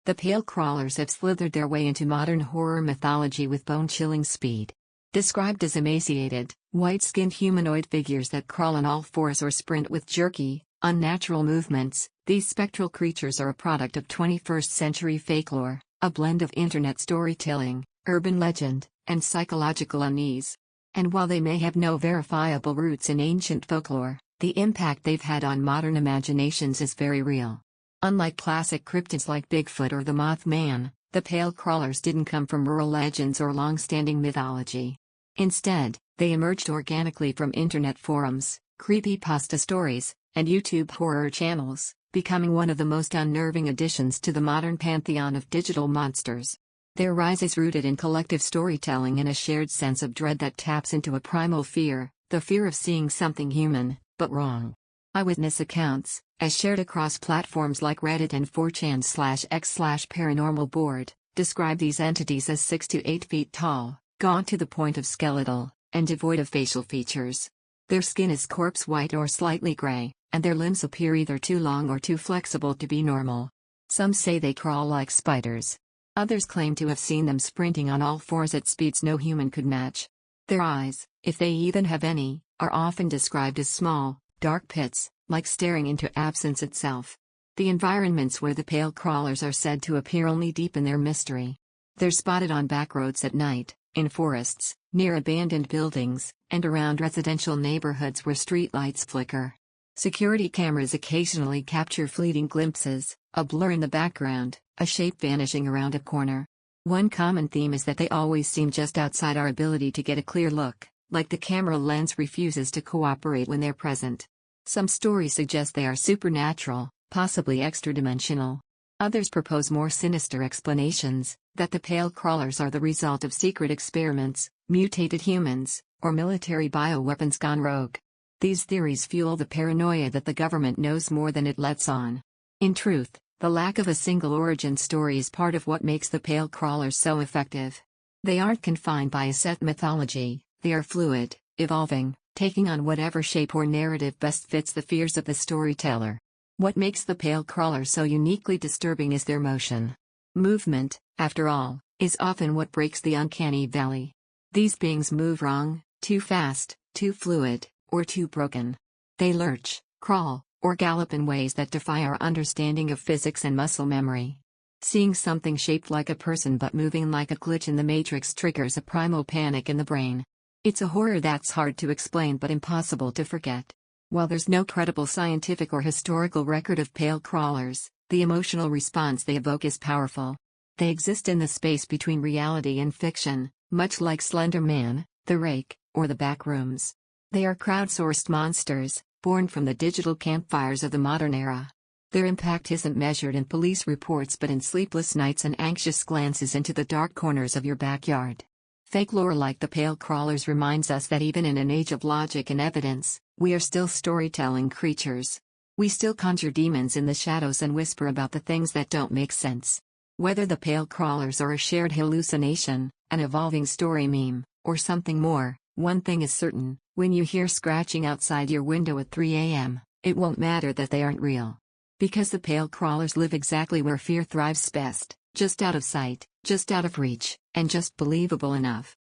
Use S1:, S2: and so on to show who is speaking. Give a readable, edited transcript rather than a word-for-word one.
S1: The pale crawlers have slithered their way into modern horror mythology with bone-chilling speed. Described as emaciated, white-skinned humanoid figures that crawl on all fours or sprint with jerky, unnatural movements, these spectral creatures are a product of 21st-century Fakelore, a blend of internet storytelling, urban legend, and psychological unease. And while they may have no verifiable roots in ancient folklore, the impact they've had on modern imaginations is very real. Unlike classic cryptids like Bigfoot or the Mothman, the pale crawlers didn't come from rural legends or long-standing mythology. Instead, they emerged organically from internet forums, creepypasta stories, and YouTube horror channels, becoming one of the most unnerving additions to the modern pantheon of digital monsters. Their rise is rooted in collective storytelling and a shared sense of dread that taps into a primal fear, the fear of seeing something human, but wrong. Eyewitness accounts, as shared across platforms like Reddit and 4chan/x/paranormal board, describe these entities as 6 to 8 feet tall, gaunt to the point of skeletal, and devoid of facial features. Their skin is corpse white or slightly gray, and their limbs appear either too long or too flexible to be normal. Some say they crawl like spiders. Others claim to have seen them sprinting on all fours at speeds no human could match. Their eyes, if they even have any, are often described as small, dark pits, like staring into absence itself. The environments where the pale crawlers are said to appear only deepen their mystery. They're spotted on back roads at night, in forests, near abandoned buildings, and around residential neighborhoods where streetlights flicker. Security cameras occasionally capture fleeting glimpses, a blur in the background, a shape vanishing around a corner. One common theme is that they always seem just outside our ability to get a clear look, like the camera lens refuses to cooperate when they're present. Some stories suggest they are supernatural, possibly extra-dimensional. Others propose more sinister explanations, that the pale crawlers are the result of secret experiments, mutated humans, or military bioweapons gone rogue. These theories fuel the paranoia that the government knows more than it lets on. In truth, the lack of a single origin story is part of what makes the pale crawlers so effective. They aren't confined by a set mythology, they are fluid, evolving, taking on whatever shape or narrative best fits the fears of the storyteller. What makes the pale crawlers so uniquely disturbing is their motion. Movement, after all, is often what breaks the uncanny valley. These beings move wrong, too fast, too fluid, or too broken. They lurch, crawl, or gallop in ways that defy our understanding of physics and muscle memory. Seeing something shaped like a person but moving like a glitch in the matrix triggers a primal panic in the brain. It's a horror that's hard to explain but impossible to forget. While there's no credible scientific or historical record of pale crawlers, the emotional response they evoke is powerful. They exist in the space between reality and fiction, much like Slender Man, The Rake, or The Backrooms. They are crowdsourced monsters, born from the digital campfires of the modern era. Their impact isn't measured in police reports but in sleepless nights and anxious glances into the dark corners of your backyard. Fakelore like the pale crawlers reminds us that even in an age of logic and evidence, we are still storytelling creatures. We still conjure demons in the shadows and whisper about the things that don't make sense. Whether the pale crawlers are a shared hallucination, an evolving story meme, or something more, one thing is certain: when you hear scratching outside your window at 3 a.m., it won't matter that they aren't real. Because the pale crawlers live exactly where fear thrives best, just out of sight, just out of reach, and just believable enough.